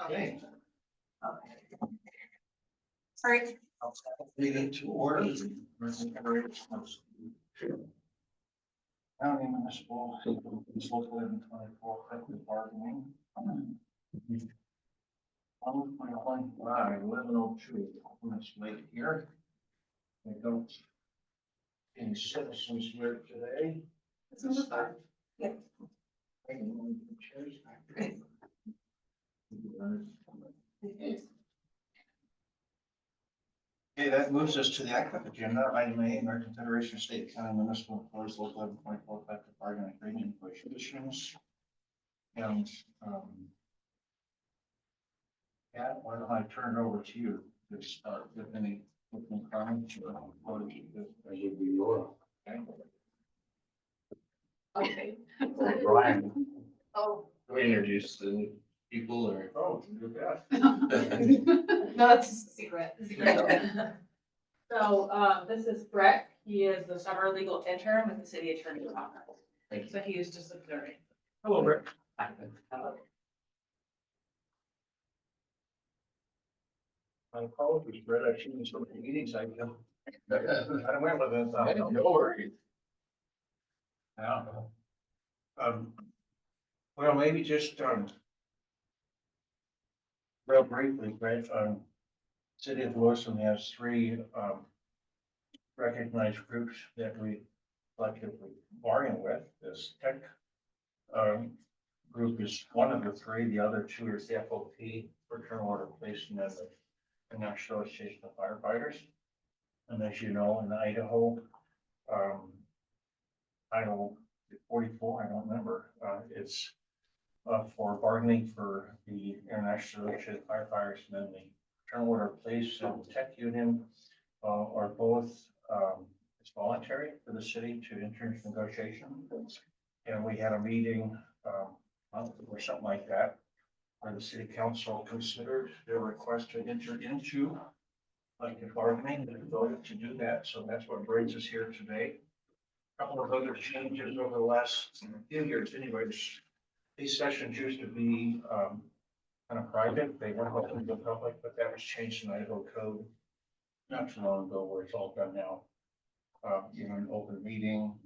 Okay. Sorry. Meeting to order. County municipal, local 1124, collective bargaining. 1102, it's late here. We don't. Any citizens here today? It's number 5. Yeah. Okay, that moves us to the active agenda. Item A, American Federation of State County Municipal Employees Local 1124 collective bargaining agreement negotiations. And Pat, why don't I turn it over to you to start with any comments or what did you do? That would be Laura. Okay. Or Brian. Oh. We introduce the people or? Oh, you bet. No, that's a secret. So, this is Brett. He is the summer legal intern with the city attorney's office. Thank you. So he is just observing. Hello, Rick. My apologies, Brett. I've seen so many meetings. I remember that. No worries. Yeah. Well, maybe just, real briefly, Brett, City of Lewiston has 3, recognized groups that we collectively bargain with. This tech, group is one of the 3. The other 2 is the FOP, Fraternal Order of Policemen, and the National Association of Firefighters. And as you know, in Idaho, Title 44, I don't remember, it's for bargaining for the International Association of Firefighters, and then the Fraternal Order of Police and the Tech Union are both, it's voluntary for the city to enter into negotiation. And we had a meeting, or something like that, where the city council considered their request to enter into collective bargaining and voted to do that. So that's what brings us here today. A couple of other changes over the last few years anyways. These sessions used to be kind of private. They weren't open to the public, but that was changed in Idaho code not too long ago, where it's all done now. An open meeting,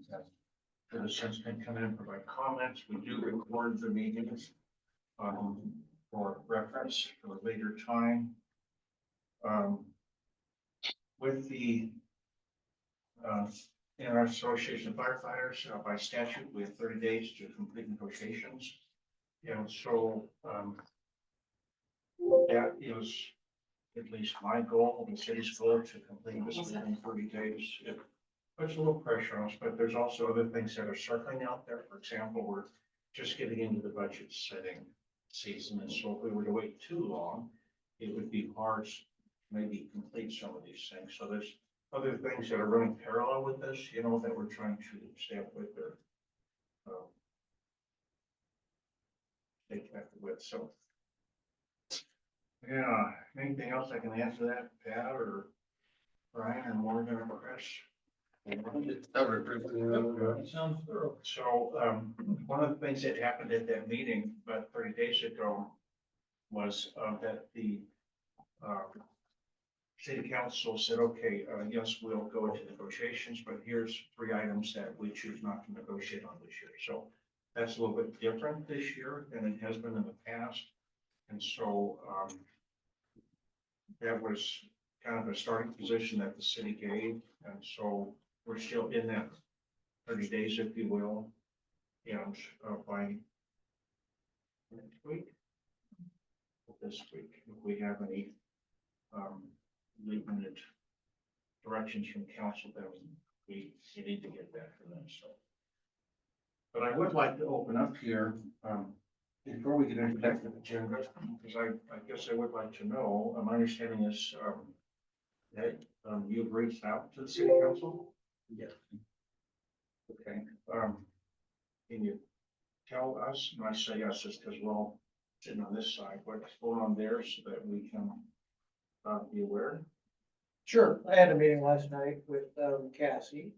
citizens can come in and provide comments. We do record the meetings for reference for a later time. With the International Association of Firefighters, by statute, we have 30 days to complete negotiations. And so that is at least my goal, the city's goal, to complete this within 30 days. It puts a little pressure on us, but there's also other things that are circling out there. For example, we're just getting into the budget setting season, and so if we were to wait too long, it would be hard to maybe complete some of these things. So there's other things that are running parallel with this, that we're trying to stay up with or stay connected with. So, yeah, anything else I can answer that, Pat or Brian or Morgan or Chris? Sounds thorough. So, one of the things that happened at that meeting about 30 days ago was that the city council said, okay, yes, we'll go into negotiations, but here's 3 items that we choose not to negotiate on this year. So that's a little bit different this year than it has been in the past. And so that was kind of a starting position that the city gave. And so we're still in that 30 days, if you will. And by next week, this week, if we have any limited directions from council, then we need to get that from them. So, but I would like to open up here before we get into that agenda, because I guess I would like to know. My understanding is that you've reached out to the city council. Yes. Okay. Can you tell us? And I say yes, just because we're all sitting on this side. What's going on there, so that we can be aware? Sure, I had a meeting last night with Cassie,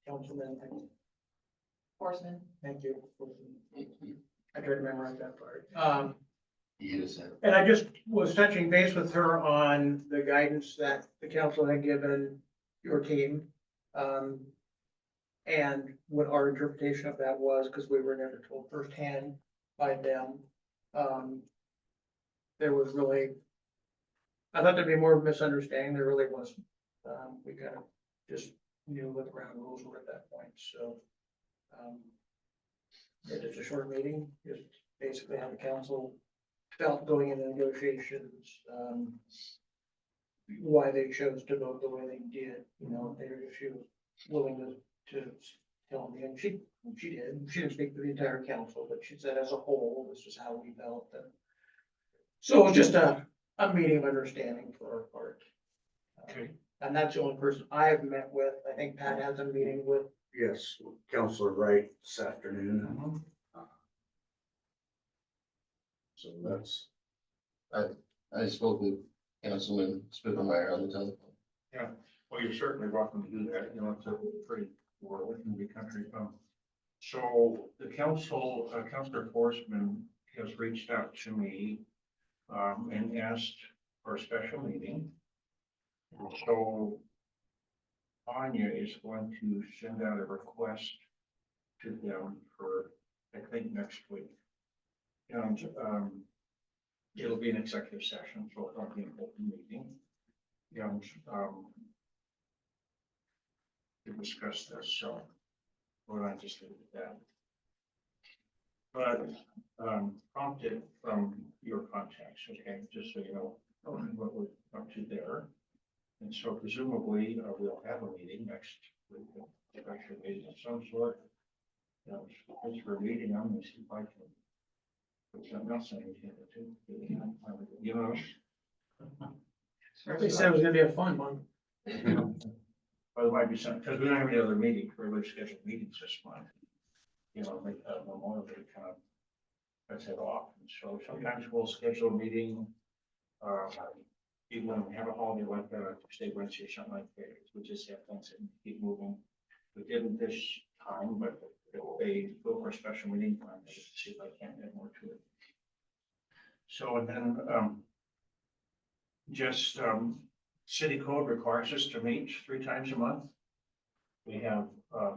Councilman, Horseman. thank you. I tried to memorize that part. Yes. And I just was touching base with her on the guidance that the council had given your team. And what our interpretation of that was, because we were never told firsthand by them. There was really, I thought there'd be more misunderstanding, there really wasn't. We kind of just knew what the ground rules were at that point, so. It's just a short meeting, just basically how the council felt going into negotiations, why they chose to vote the way they did, you know, if she was willing to tell me, and she did, she didn't speak for the entire council, but she said as a whole, this is how we felt, and so it was just a meeting of understanding for our part. Okay. And that's the only person I have met with. I think Pat has a meeting with. Yes, Counselor Wright this afternoon. So that's, I spoke with Councilman Spittelmeyer on the telephone. Well, you're certainly welcome to do that, you know, it's a pretty rural in the country. So the council, Councilor Forsman has reached out to me, and asked for a special meeting. So Anya is going to send out a request to them for, I think, next week. And, it'll be an executive session, so it won't be an open meeting. And, to discuss this, so we're not just leave it at that. But, prompted from your contacts, okay, just so you know what we're up to there. And so presumably, we'll have a meeting next week, a special meeting of some sort. You know, since we're meeting, I'm gonna see if I can put something else on the agenda too. You know? They said it was gonna be a fun one. Or there might be some, because we don't have any other meetings, regularly scheduled meetings this month. You know, like, Memorial Day kind of cuts it off, and so sometimes we'll schedule a meeting. Even when we have a holiday like that, Tuesday, Wednesday, or something like that, we just have things that keep moving. We didn't this time, but if they go for a special meeting, I'm just to see if I can add more to it. So, and then, city code requires us to meet 3 times a month. We have,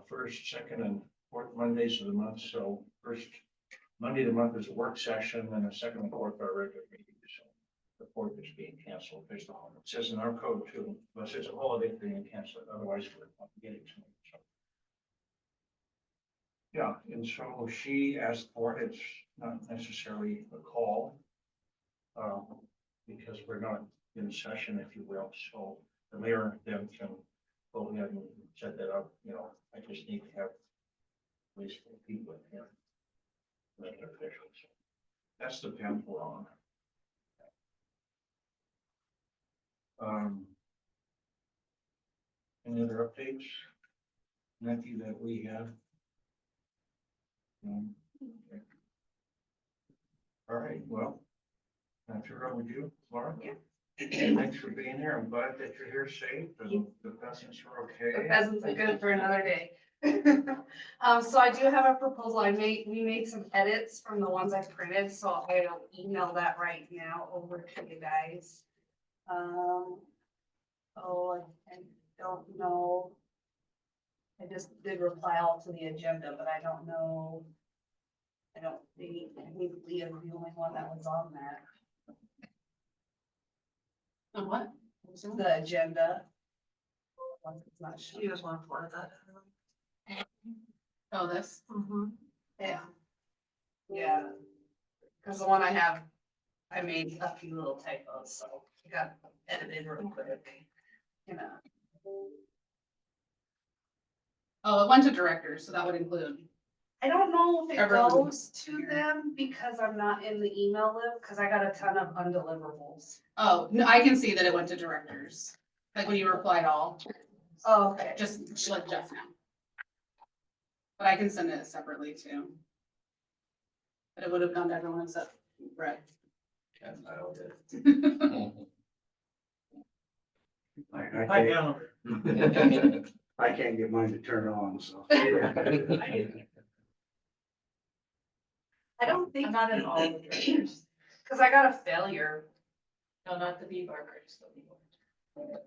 first, second, and fourth Mondays of the month, so first Monday of the month is a work session, and the second and fourth are regular meetings. So the fourth is being canceled based on, it says in our code too, unless it's a holiday being canceled, otherwise we're not getting to it. So. Yeah, and so she asked for it, it's not necessarily a call, because we're not in session, if you will, so the mayor and them can go ahead and set that up, you know, I just need to have at least 4 people in here. Elected officials. That's the path we're on. Any other updates? Nothing that we have? Okay. All right, well, can I turn it over to you, Laura? Yeah. Thanks for being here. I'm glad that you're here safe and the pheasants are The okay. pheasants are good for another day. So I do have a proposal. We made some edits from the ones I printed, so I'll email that right now over to you guys. Oh, I don't know. I just did reply all to the agenda, but I don't know. I think Leah's the only one that was on that. On what? The agenda. It's not sure. You just want to forward that. Oh, this? Yeah. Yeah. Cause the one I have, I made a few little typos, so I got edited real quick, you know. Oh, it went to directors, so that would include. I don't know if it Everyone. goes to them because I'm not in the email list, cause I got a ton of undeliverables. Oh, no, I can see that it went to directors. Like when you replied all, Oh, okay. just like just now. But I can send it separately too. But it would have gone to everyone except Brett. And I don't I Hi, can't, Alan. I can't get mine to turn on, so. I don't think, I'm not in all the directors. cause I got a failure. No, not the bee barkers, the bee barkers.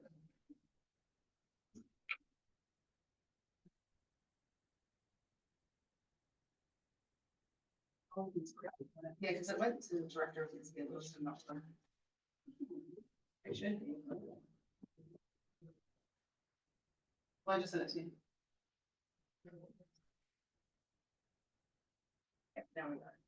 Yeah, because it went to the director of these gables and not them. It should be. Well, I just sent it to you. Yeah, now we got it.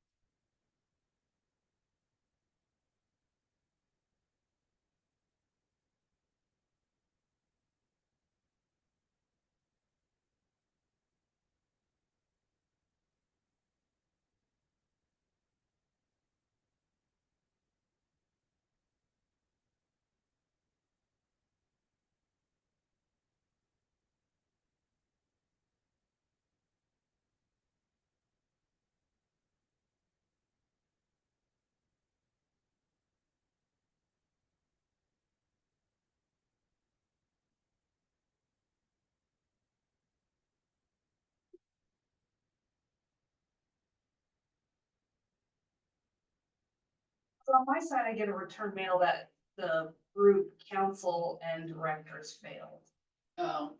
So on my side, I get a return mail that the group council and directors failed. Oh.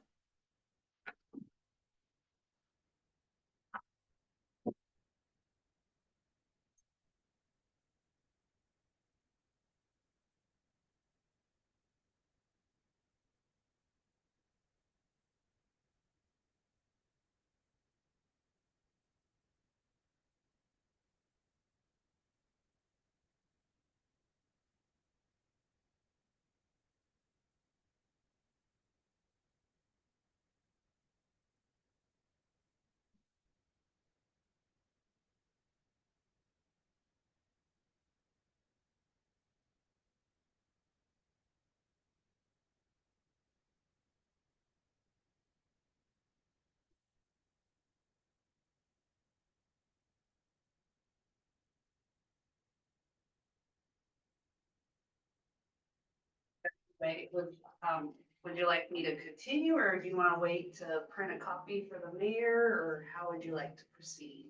Wait, would you like me to continue, or do you wanna wait to print a copy for the mayor, or how would you like to proceed?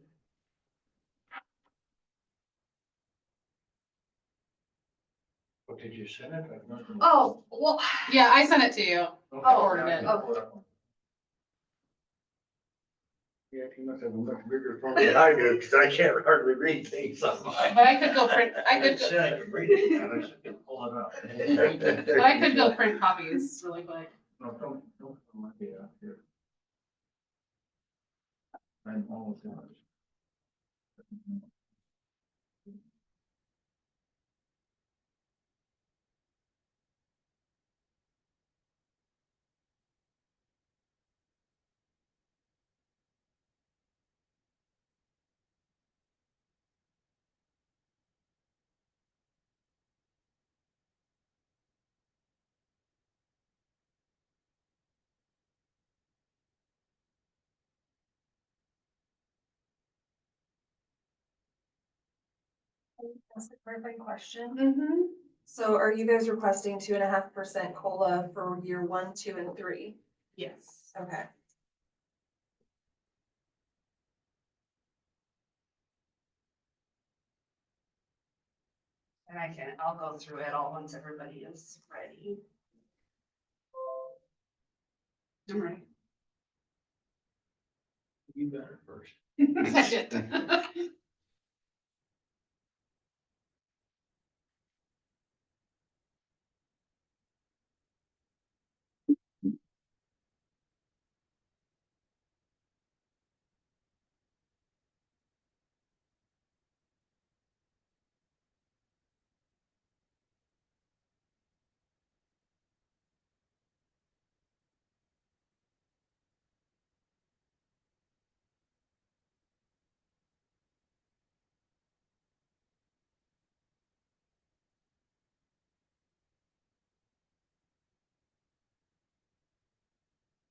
What did you send it? I've not- Oh, well, Yeah, I sent it to you. Okay, forwarded I it. can forward it. Yeah, you must have a much bigger phone than I do, because I can't hardly read things on mine. But I could go print, I could, Say I can read it, and I should pull it up. but I could go print copies really quick. No, don't, might be out here. I'm almost done. That's a clarifying question. mm-hmm, So are you guys requesting 2.5% COLA for year 1, 2, and 3? yes. Okay. And I'll go through it all once everybody is ready. I'm ready. You better first. I did.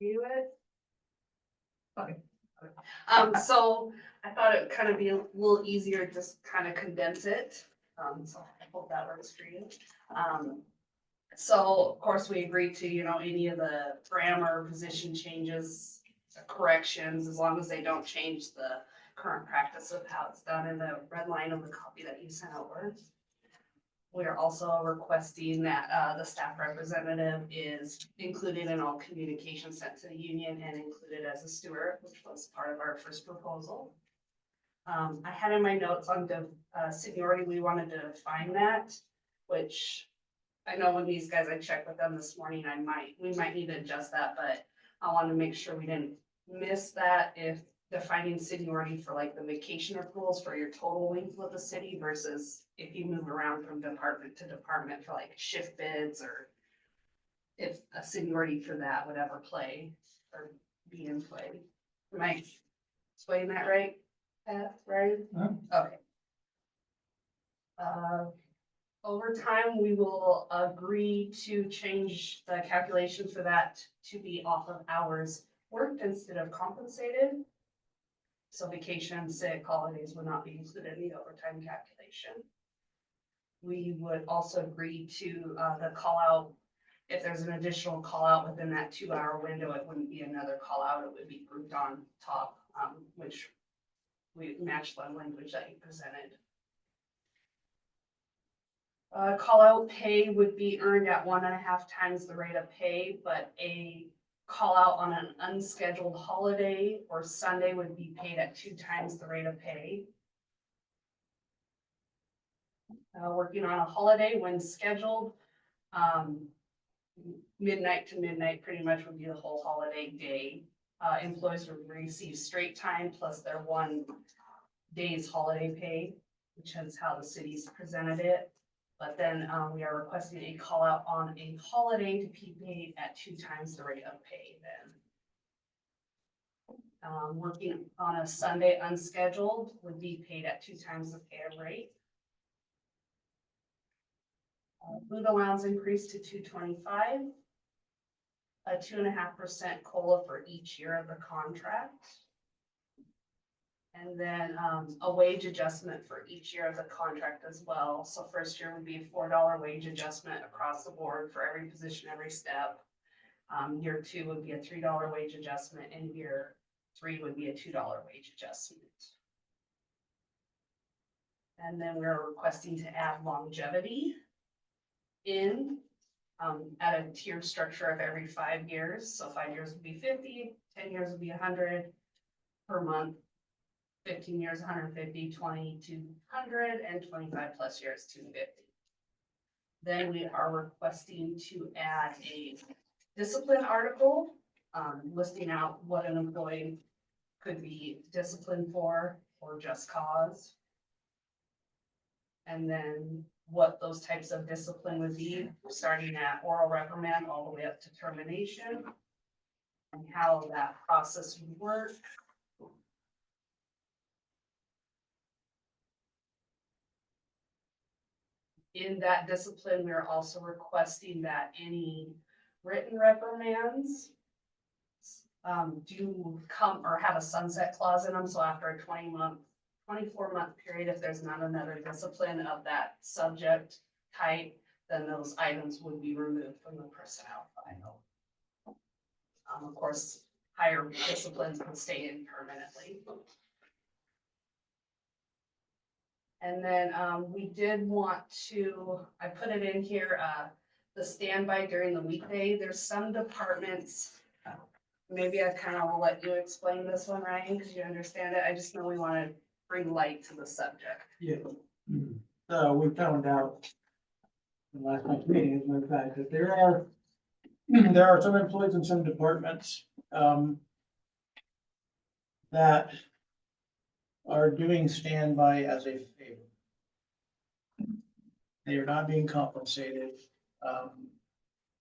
Do it. Okay. So I thought it would kind of be a little easier, just kind of condense it. So I hope that works for you. So of course we agreed to, any of the grammar, position changes, corrections, as long as they don't change the current practice of how it's done in the red line of the copy that you sent over. We are also requesting that the staff representative is included in all communication sent to the union and included as a steward, which was part of our first proposal. I had in my notes on the seniority, we wanted to define that, which I know when these guys, I checked with them this morning, we might need to adjust that, but I wanted to make sure we didn't miss that if defining seniority for like the vacation accruals for your total length with the city versus if you move around from department to department for like shift bids, or if a seniority for that would ever play or be in play. Am I explaining that right, Pat, right? Okay. Over time, we will agree to change the calculation for that to be off of hours worked instead of compensated. So vacation, sick, holidays would not be included in the overtime calculation. We would also agree to the call out. If there's an additional call out within that 2-hour window, it wouldn't be another call out, it would be grouped on top, which we match the language that you presented. Call out pay would be earned at 1.5 times the rate of pay, but a call out on an unscheduled holiday or Sunday would be paid at 2 times the rate of pay. Working on a holiday when scheduled, midnight to midnight pretty much would be the whole holiday day. Employees would receive straight time plus their 1 day's holiday pay, which is how the city's presented it. But then we are requesting a call out on a holiday to be paid at 2 times the rate of pay then. Working on a Sunday unscheduled would be paid at 2 times the pay rate. Food allowance increased to $2.25. A 2.5% COLA for each year of the contract. And then a wage adjustment for each year of the contract as well. So first year would be a $4 wage adjustment across the board for every position, every step. Year 2 would be a $3 wage adjustment, and year 3 would be a $2 wage adjustment. And then we're requesting to add longevity in at a tiered structure of every 5 years. So 5 years would be 50, 10 years would be 100 per month. 15 years, 150, 20, 200, and 25 plus years, 250. Then we are requesting to add a discipline article, listing out what an employee could be disciplined for or just cause. And then what those types of discipline would be, starting at oral reprimand all the way up to termination, and how that process would work. In that discipline, we are also requesting that any written reprimands do come or have a sunset clause in them. So after a 24-month period, if there's not another discipline of that subject type, then those items would be removed from the personnel file. Of course, higher disciplines would stay in permanently. And then we did want to, I put it in here, the standby during the weekday. There's some departments, maybe I kind of will let you explain this one, Ryan, because you understand it. I just know we want to bring light to the subject. Yeah. We found out in last night's meeting, as a matter of fact, that there are some employees in some departments that are doing standby as a favor. They are not being compensated.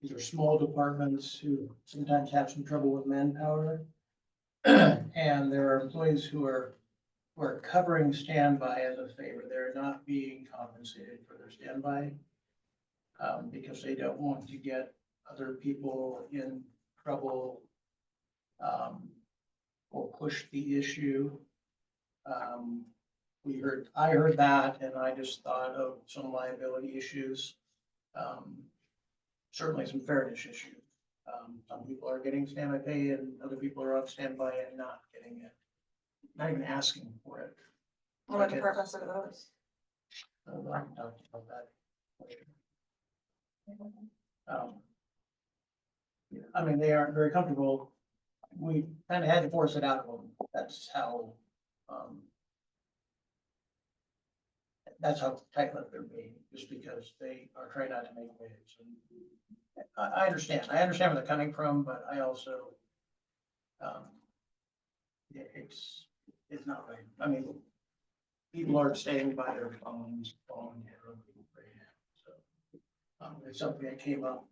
These are small departments who sometimes have some trouble with manpower. And there are employees who are covering standby as a favor. They're not being compensated for their standby because they don't want to get other people in trouble or push the issue. I heard that, and I just thought of some liability issues. Certainly some fairness issues. Some people are getting standby pay and other people are on standby and not getting it. not even asking for it. What departments are those? I don't know, I can talk about that later. Yeah, I mean, they aren't very comfortable. We kind of had to force it out of them. Um, that's how tight-lipped they're being, just because they are trying not to make waves. And I understand where they're coming from, but I also, yeah, it's not right. I mean, people are staying by their phones, so, it's something that came up.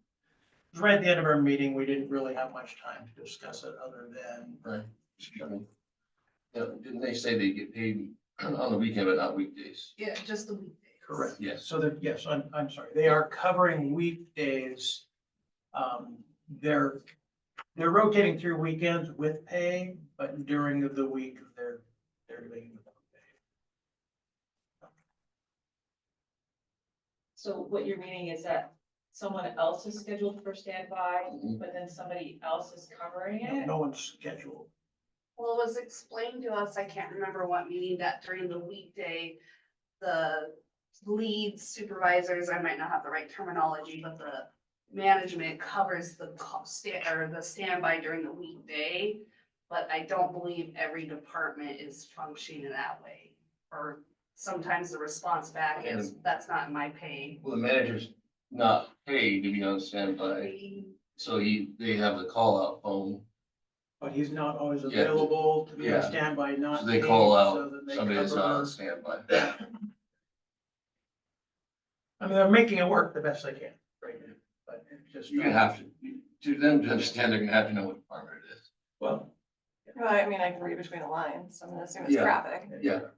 It was right at the end of our meeting. We didn't really have much time to discuss it other than, Right. I mean, yeah, didn't they say they get paid on the weekend, but not weekdays? Yeah, just the weekdays. correct. Yes. So that, yes, I'm sorry. They are covering weekdays. They're rotating through weekends with pay, but during the week, they're doing it without pay. So what you're meaning is that someone else is scheduled for standby, Mhm. but then somebody else is covering No, it? no one's scheduled. Well, it was explained to us, I can't remember what meeting, that during the weekday, the lead supervisors, I might not have the right terminology, but the management covers the the standby during the weekday. But I don't believe every department is functioning that way. Or sometimes the response back is, that's not in my pay. Well, the manager's not paid to be on standby, so they have the call out phone. But he's not always Yeah, available to be on yeah. standby, not So they paid, call so out that they somebody that's not on cover. standby. I mean, they're making it work the best they can right now, but it's just. You're gonna have to them to understand, they're gonna have to know what department it is. Well, Well, I mean, I can read between the lines. I'm gonna assume it's Yeah. traffic. Yeah.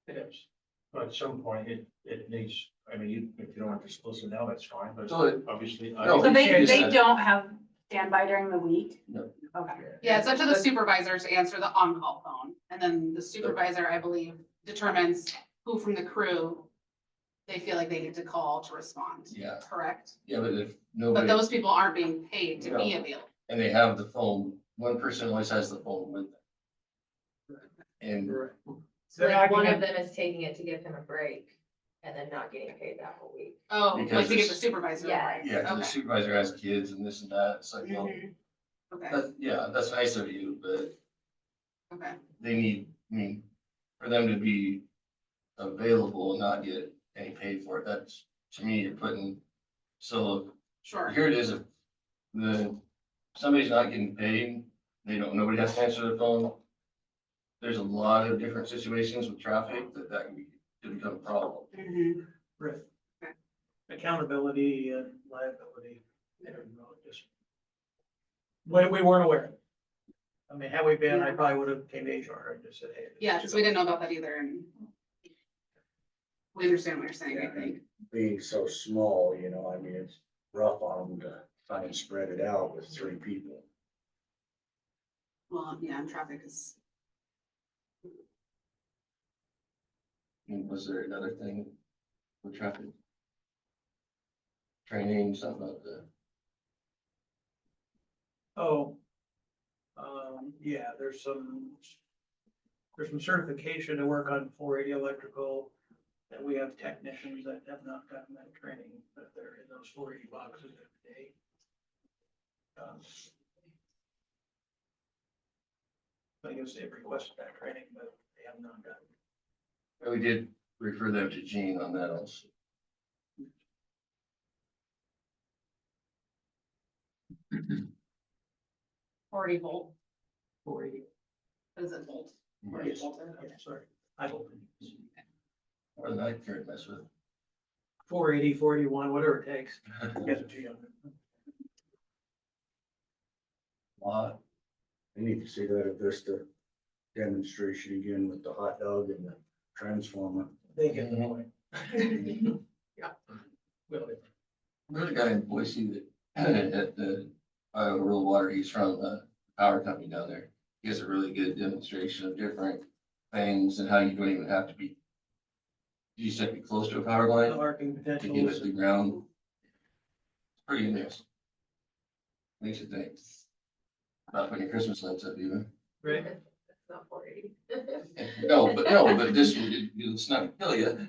it is. But at some point, it needs, I mean, if you don't want to disclose it now, that's fine, but So it- obviously. No, So she just they said- don't have standby during the week? No. Okay. Yeah, it's up to the supervisor to answer the on-call phone, and then the supervisor, I believe, determines who from the crew they feel like they need to call to respond. Yeah. Correct? Yeah, but if But nobody, those people aren't being paid to be No. available. and they have the phone, one person always has the phone with them. And Correct. So They're like not one gonna- of them is taking it to give him a break and then not getting paid that whole week. Oh, Because like to get the it's- supervisor. Yeah. right? yeah, 'cause the Okay. supervisor has kids and this and that, it's like, well, Mhm. Okay, that's nice of you, but okay. they need, I mean, for them to be available and not get any pay for it, that's, to me, you're putting, so Sure. here it is, if somebody's not getting paid, nobody has to answer their phone. There's a lot of different situations with traffic that could become a problem. Mhm. Right. Okay. Accountability and liability, I don't know, just. We weren't aware. I mean, had we been, I Yeah. probably would have came to HR and just said, hey. this Yeah, is because we didn't know about that either, and we understand what you're saying, I think. Being so small, you know, I mean, it's rough on them to try and spread it out with 3 people. Well, yeah, and traffic is, And was there another thing with traffic? Training, something about that? Oh. Yeah, there's some certification to work on 480 electrical. And we have technicians that have not gotten that training, but they're in those 480 boxes every day. I guess they've requested that training, but they have not gotten it. And we did refer them to Gene on that also. already volt, 480. is it volt? Yes. Volted, Yeah, okay. sorry. I don't. Or the night care mess with. 480, 481, whatever it takes. Get a G on it. Lot. I need to see that Vista demonstration again with the hot dog and the transformer. They get the point. Yeah. Will do. There's a guy in Boise that, at the Rural Water, he's from the power company down there. He has a really good demonstration of different things and how you don't even have to be. You just have to be close to a power line Arcing to get it potentials. to the ground. It's pretty interesting. Makes you think about putting your Christmas lights up even. Right. Not 480. No, but this would, it's not kill you.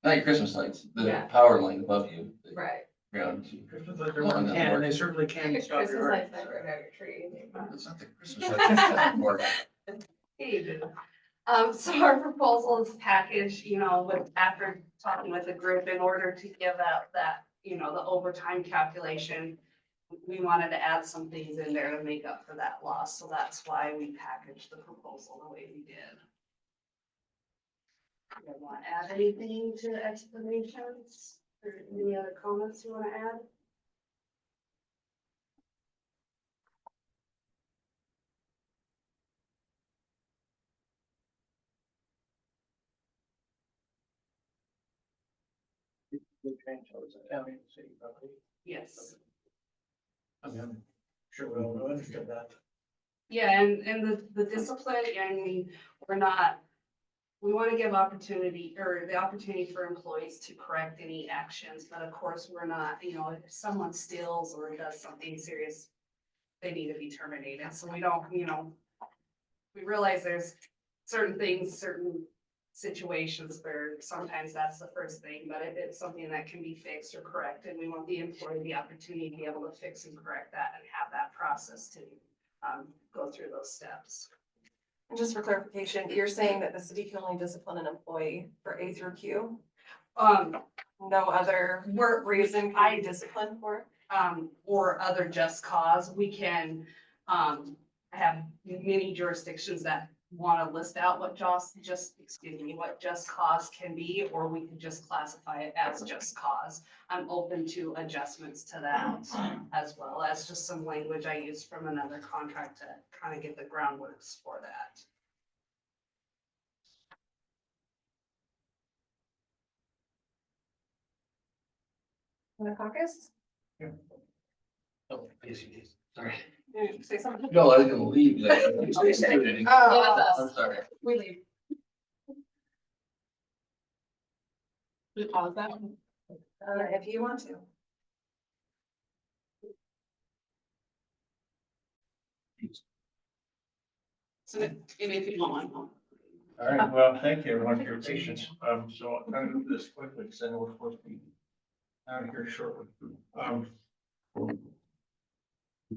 Not your Christmas lights, the Yeah. power line above you. the Right. Ground. Christmas lights are one can, and they certainly can stop Christmas your. lights never have your tree. It's not the Christmas lights, it's not more. Hey, so our proposal is packaged, you know, with, after talking with the group, in order to give out that, you know, the overtime calculation. We wanted to add some things in there to make up for that loss, so that's why we packaged the proposal the way we did. You want to add anything to explanations, or any other comments you want to add? Blue train, so it's a county and city property. Yes. I mean, I'm sure we all understood that. Yeah, and the discipline, I mean, we're not, we want to give opportunity, or the opportunity for employees to correct any actions, but of course, we're not, you know, if someone steals or does something serious, they need to be terminated, so we don't, you know, we realize there's certain things, certain situations where sometimes that's the first thing, but if it's something that can be fixed or corrected, we want the employee the opportunity to be able to fix and correct that and have that process to go through those steps. And just for clarification, you're saying that the city can only discipline an employee for A through Q? No other reason can be disciplined for? Or other just cause, we can, have many jurisdictions that want to list out what what just cause can be, or we can just classify it as just cause. I'm open to adjustments to that, as well as just some language I used from another contract to kind of get the groundworks for that. In the caucus? Oh, yes, you did. Sorry. Say something? No, I was gonna leave. Like, Oh, I'm sorry. We leave. We pause that. if you want to. So maybe if you want one. All right, well, thank you everyone for your patience. So I'm gonna do this quickly because I know we're supposed to be out of here shortly.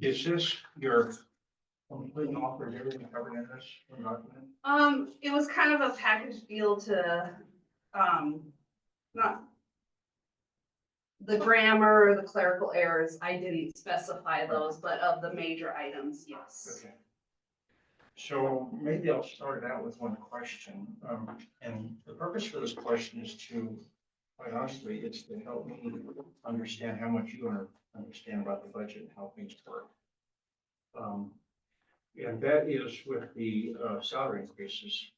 Is this your complete offer, is everything covered in this document? It was kind of a package deal to, not the grammar or the clerical errors, I didn't specify those, but of the major items, yes. Okay. So maybe I'll start out with one question. And the purpose for this question is to, quite honestly, it's to help me understand how much you understand about the budget and how things work. And that is with the salary increases,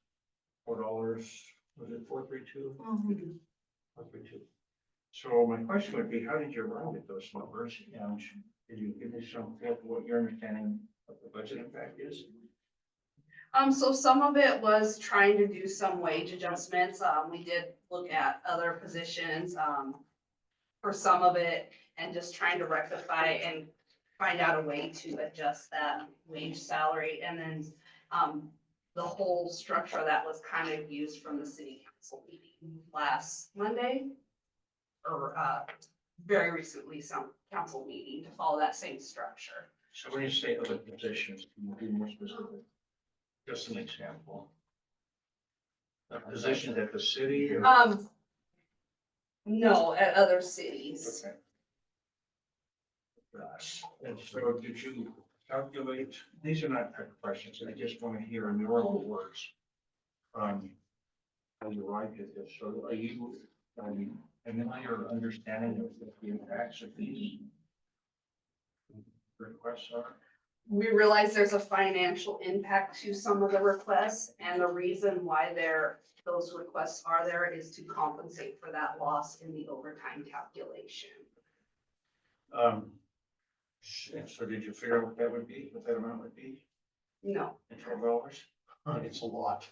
$4, was it 432? 432. So my question would be, how did you arrive at those numbers? And did you give me some feel for what your understanding of the budget impact is? So some of it was trying to do some wage adjustments. We did look at other positions, for some of it, and just trying to rectify and find out a way to adjust that wage salary. And then, the whole structure of that was kind of used from the city council meeting last Monday. Or, very recently, some council meeting to follow that same structure. So when you say other positions, can you be more specific? Just an example. A position at the city or? No, at other cities. Okay. Gosh, and so did you calculate, these are not trick questions, I just want to hear in normal words. How you arrived at this, so are you, familiar or understanding of what the impacts of these requests are? We realize there's a financial impact to some of the requests, and the reason why those requests are there is to compensate for that loss in the overtime calculation. And so did you figure out what that would be, what that amount would be No, in $12? It's a lot.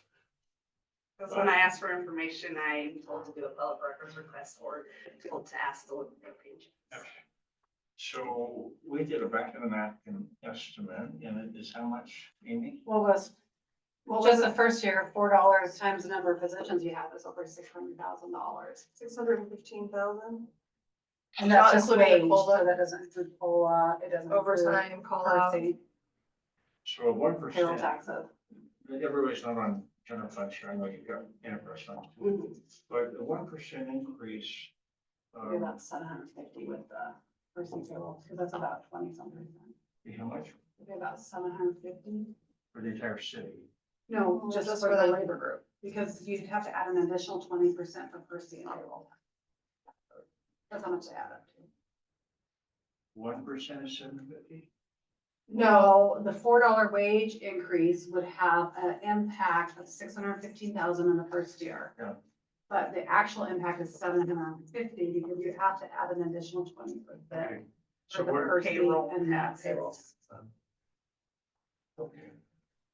because when I asked for information, I'm told to do a public records request or told to ask the page. So we did a back of the napkin estimate, and it is how much, Amy? What was Well, Just the first year, $4 times the number of positions you have is over $600,000. 615,000. And that's Not just including the wage, COLA. so that doesn't include COLA, it doesn't include Overtime, call out. per se So 1%. payroll taxes. Everybody's not on general fund share, I know you've got enterprise fund, but the 1% increase. It'd be about 750 with the person payroll, because that's about 20 something. Be how much It'd be about 750. for the entire city? No, Just just for for the the- labor group, because you'd have to add an additional 20% for person payroll. That's how much they add up to. 1% is 750? No, the $4 wage increase would have an impact of 615,000 in the first year. Yeah. But the actual impact is 750 because you have to add an additional 20%. Okay. For So the what, first Payroll week and that taxes. payroll. okay,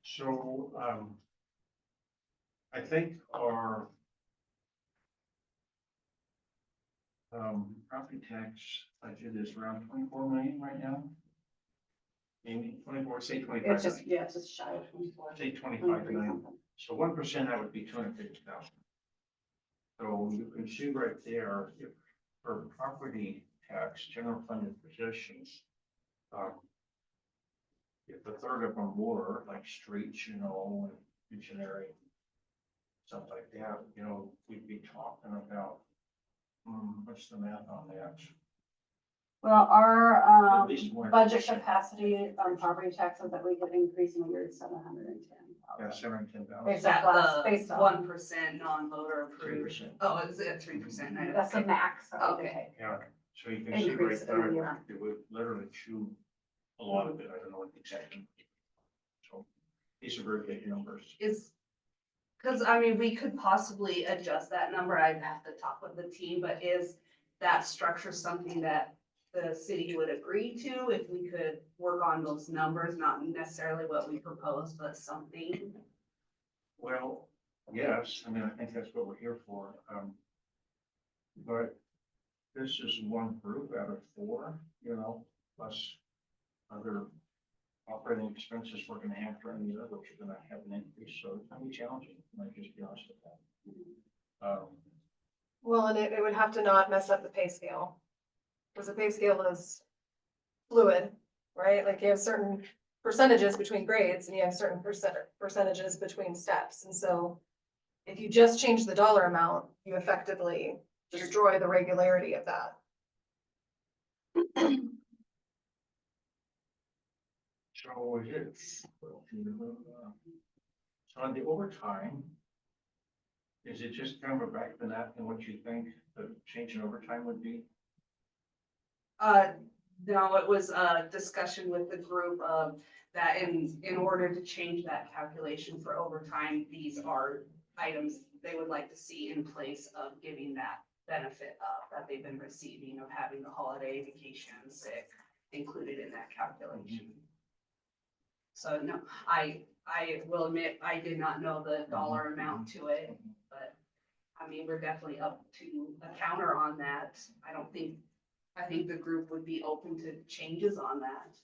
so, I think our property tax budget is around 24 million right now. Maybe 24, say 25 It's just, million. yeah, it's just shy of 24. Say 25 23 million. something. So 1%, that would be 250,000. So you can see right there, if for property tax, general funded positions, if a third of them were like streets, you know, and engineering, stuff like that, you know, we'd be talking about, what's the math on that? Well, our At least 1%. budget capacity on property taxes that we could increase in a year is 710,000. Yeah, 710,000. Based Is that off, the based on, 1% non-voter approved? 3%. Oh, is it 3%? that's the max that we could Okay. take. Yeah, so you can see Increase right in a there, year. it would literally chew a lot of it, I don't know what exactly. So these are very big numbers. Because I mean, we could possibly adjust that number. I'd have to talk with the team, but is that structure something that the city would agree to if we could work on those numbers, not necessarily what we proposed, but something? Well, yes, I mean, I think that's what we're here for. But this is one group out of four, you know, plus other operating expenses we're gonna have during the year, which are gonna have an increase, so it's gonna be challenging, I might just be honest with that. Well, and it would have to not mess up the pay scale. Because the pay scale is fluid, right? Like you have certain percentages between grades and you have certain percentages between steps. And so if you just change the dollar amount, you effectively destroy the regularity of that. So is it, so on the overtime, is it just kind of a back of the napkin what you think the change in overtime would be? No, it was a discussion with the group of that in order to change that calculation for overtime, these are items they would like to see in place of giving that benefit of that they've been receiving of having the holiday, vacation, sick included in that calculation. So no, I will admit, I did not know the dollar amount to it, but I mean, we're definitely up to a counter on that. I think the group would be open to changes on that.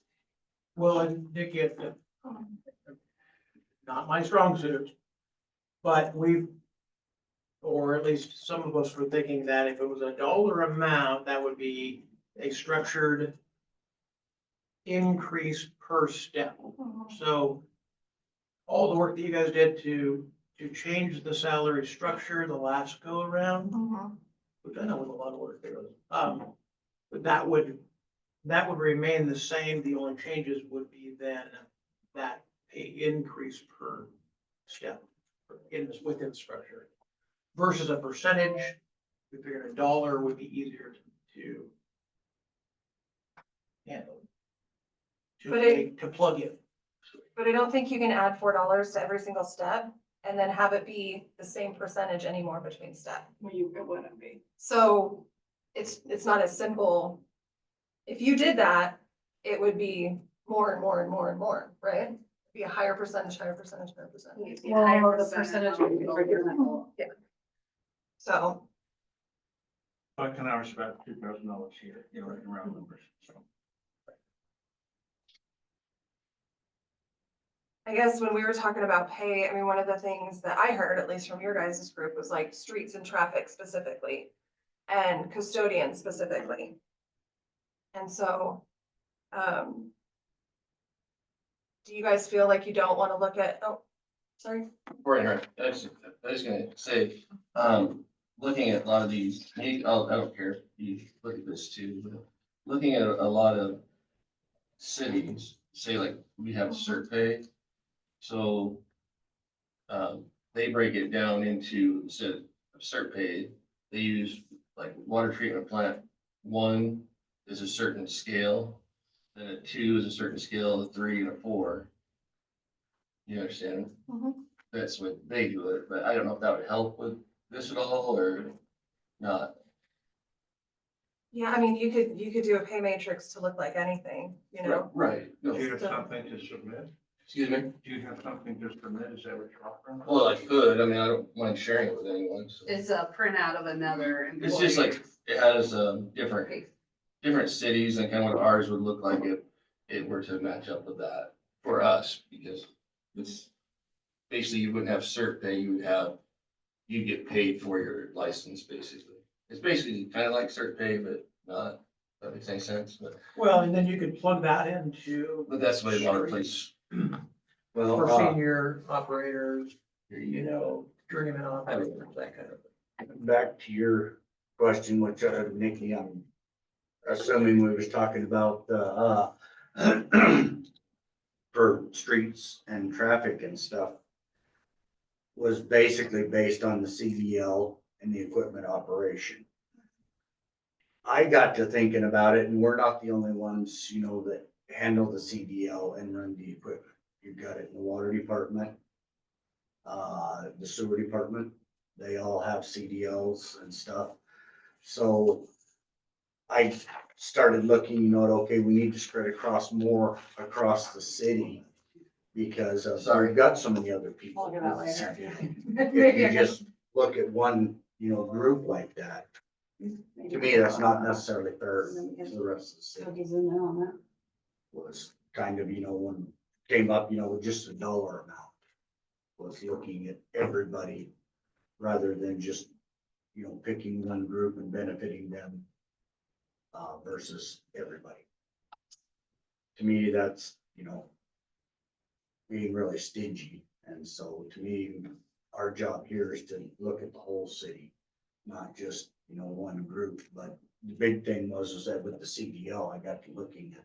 Well, and Nick, not my strong suit, but or at least some of us were thinking that if it was a dollar amount, that would be a structured increase per step. So all the work that you guys did to change the salary structure the last go around, which I know was a lot of work there was, but that would remain the same. The only changes would be then that pay increase per step within structure versus a percentage. We figured a dollar would be easier to handle. To plug in. But I don't think you can add $4 to every single step and then have it be the same percentage anymore between step. It wouldn't be. So it's not as simple. If you did that, it would be more and more and more and more, right? Be a higher percentage, higher percentage, higher percentage. Well, the percentage would be bigger than that. So, But an hour's about $2,000 here, you know, in round numbers, so. I guess when we were talking about pay, I mean, one of the things that I heard, at least from your guys' group, was like streets and traffic specifically. And custodians specifically. And so, do you guys feel like you don't wanna look at, oh, sorry? Before I interrupt, I was gonna say, looking at a lot of these, I don't care if you look at this too, but looking at a lot of cities, say like we have cert pay. So, they break it down into, instead of cert pay, they use like water treatment plant. 1 is a certain scale, then a 2 is a certain scale, a 3 and a 4. You understand? Mhm. That's what they do it, but I don't know if that would help with this at all or not. Yeah, I mean, you could do a pay matrix to look like anything, you know? Right, no, Do you have something to submit? excuse me. Do you have something to submit? Is that what you're offering? Well, I could, I mean, I don't mind sharing it with anyone, so. It's a printout of another It's just employee. like, it has, different cities and kind of what ours would look like if it were to match up with that for us, because it's basically you wouldn't have cert pay, you get paid for your license, basically. It's basically kind of like cert pay, but not, if that makes any sense, Well, and then you could plug that into but that's the way a lot of places. Well, for senior operators, you know, journeyman operators, that kind of thing. back to your question, which, Nikki, I'm assuming we was talking about, for streets and traffic and stuff, was basically based on the CDL and the equipment operation. I got to thinking about it, and we're not the only ones, you know, that handle the CDL and run the equipment. You've got it in the water department, the sewer department, they all have CDLs and stuff. So I started looking, you know, okay, we need to spread across more across the city because we've got so many other people. We'll look at that with later. CDL. If you just look at one, you know, group like that, to me, that's not necessarily fair to the rest of the city. Cookies in there on that. Was kind of, you know, when came up, you know, with just a dollar amount. Was looking at everybody rather than just, you know, picking one group and benefiting them versus everybody. To me, that's, you know, being really stingy. And so to me, our job here is to look at the whole city, not just, you know, one group. But the big thing was that with the CDL, I got to looking at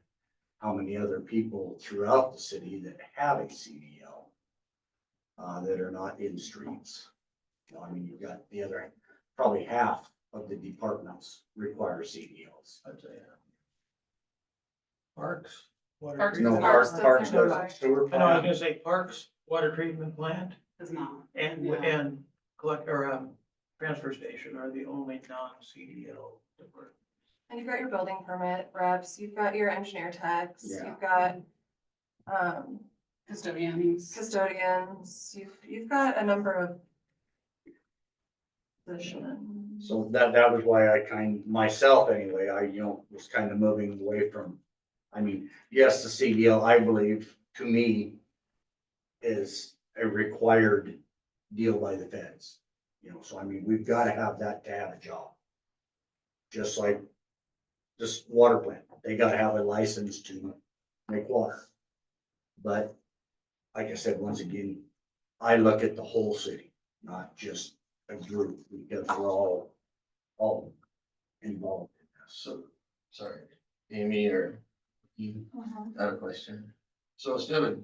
how many other people throughout the city that have a CDL that are not in streets. You know, I mean, you've got the other, probably half of the departments require CDLs. I'd say. Parks. water Parks treatment- No, Parks Parks doesn't does sewer I know, I was plant. gonna say parks, water treatment plant, Does not. and, Yeah. and collect, or, transfer station are the only non-CDL departments. And you've got your building permit reps, you've got your engineer techs, Yeah. you've got, Custodians. custodians, you've got a number of positions. So that was why I myself anyway, I, you know, was kind of moving away from, I mean, yes, the CDL, I believe, to me, is a required deal by the feds. You know, so I mean, we've got to have that to have a job. Just like this water plant, they gotta have a license to make water. But like I said, once again, I look at the whole city, not just a group, because we're all involved in this. So, sorry, Amy or you, I have a question. So instead of,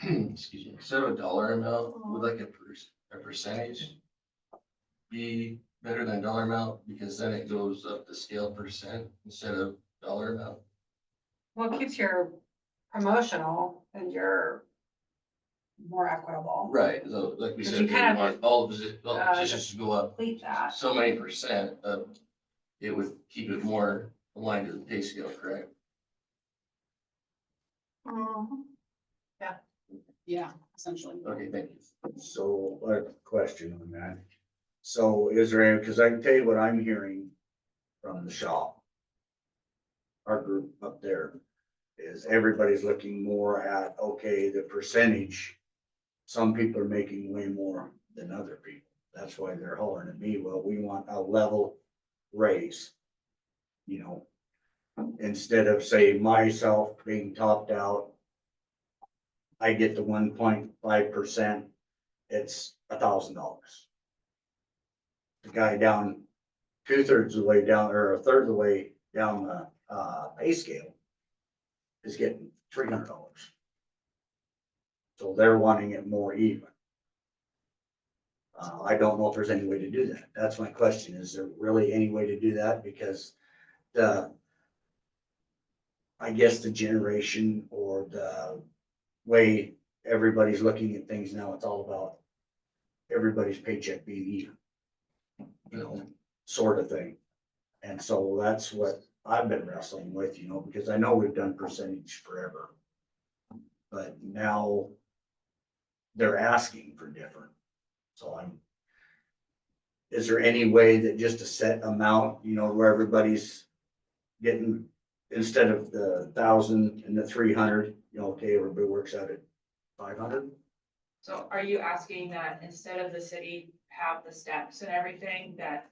excuse me, instead of a dollar amount, would like a percentage be better than a dollar amount? Because then it goes up the scale percent instead of dollar amount. Well, it keeps your promotional and your more equitable. Right, so like we But said, you we kind of, want all the uh, positions to go up Complete that. so many percent of, it would keep it more aligned to the pay scale, correct? Mhm. Yeah, essentially. Okay, thank you. So a question on that. So is there, because I can tell you what I'm hearing from the shop. Our group up there is everybody's looking more at, okay, the percentage. Some people are making way more than other people. That's why they're hollering at me, well, we want a level raise. You know, instead of say myself being topped out, I get the 1.5%, it's $1,000. The guy down 2/3 of the way down, or a third of the way down the pay scale is getting $300. So they're wanting it more even. I don't know if there's any way to do that. That's my question. Is there really any way to do that? Because I guess the generation or the way everybody's looking at things now, it's all about everybody's paycheck being even, you know, sort of thing. And so that's what I've been wrestling with, you know, because I know we've done percentage forever. But now they're asking for different. So is there any way that just a set amount, you know, where everybody's getting, instead of the 1,000 and the 300, you know, okay, everybody works out at 500? So are you asking that instead of the city have the steps and everything, that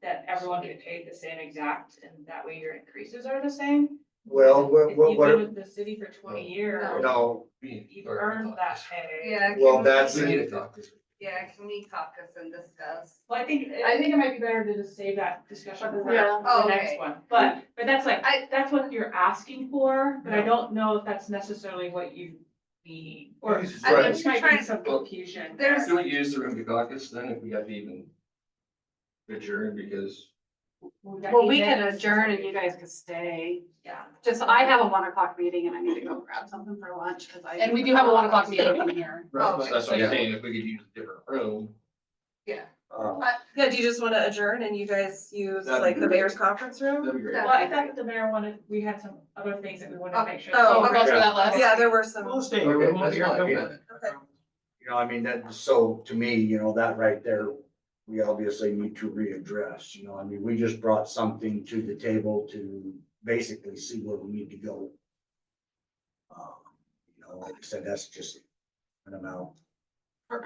that everyone get paid the same exact, and that way your increases are the same? Well, If you've been with the city for 20 years, no, you've earned that pay. Yeah. well, can that's, We need a caucus. Yeah, can we caucus and discuss? Well, I think it might be better to just save that discussion for Yeah. the next Okay. one, but that's like, that's what you're asking for, but I don't know if that's necessarily what you need. Or Right. there might be some confusion. There's- Do we use the room to caucus then if we got to even adjourn because Well, we can adjourn and you guys can stay. Yeah. Just, I have a 1 o'clock meeting and I need to go grab something for lunch because And we do have a 1 o'clock meeting in here. Oh, that's what I'm saying, if we could use a different room. Yeah, do you just wanna adjourn and you guys use That'd like be the great. mayor's conference room? That'd be great. Well, I thought that the mayor wanted, we had some other things that we wanted to make sure. Oh, We'll go through that list. Yeah, there were some. We'll stay here. Okay, We'll that's be here fine, till yeah. one. Okay. you know, I mean, that, so to me, you know, that right there, we obviously need to readdress, you know, I mean, we just brought something to the table to basically see where we need to go. You know, like I said, that's just an amount.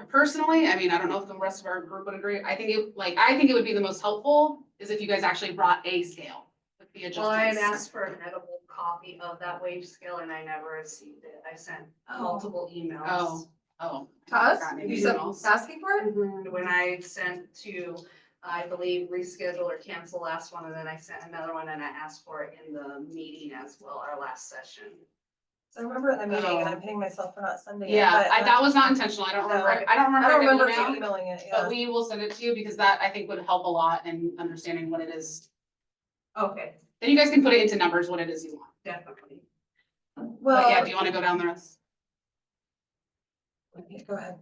Personally, I mean, I don't know if the rest of our group would agree. I think it would be the most helpful is if you guys actually brought a scale with the Well, I had adjustments. asked for an edible copy of that wage scale and I never received it. I sent Oh. multiple emails. Oh. To us? Got any You said emails? asking for it? When I sent to, I believe, reschedule or cancel last one, and then I sent another one and I asked for it in the meeting as well, our last session. So I remember at the meeting and I'm hitting myself for not sending it. Yeah, but, that was not intentional. I don't remember. right. I don't I don't remember remember the email, emailing it, but yeah. we will send it to you because that I think would help a lot in understanding what it is. Okay, Then you guys can put it into numbers, what it is you want. definitely. But yeah, Well, do you want to go down the rest? go ahead.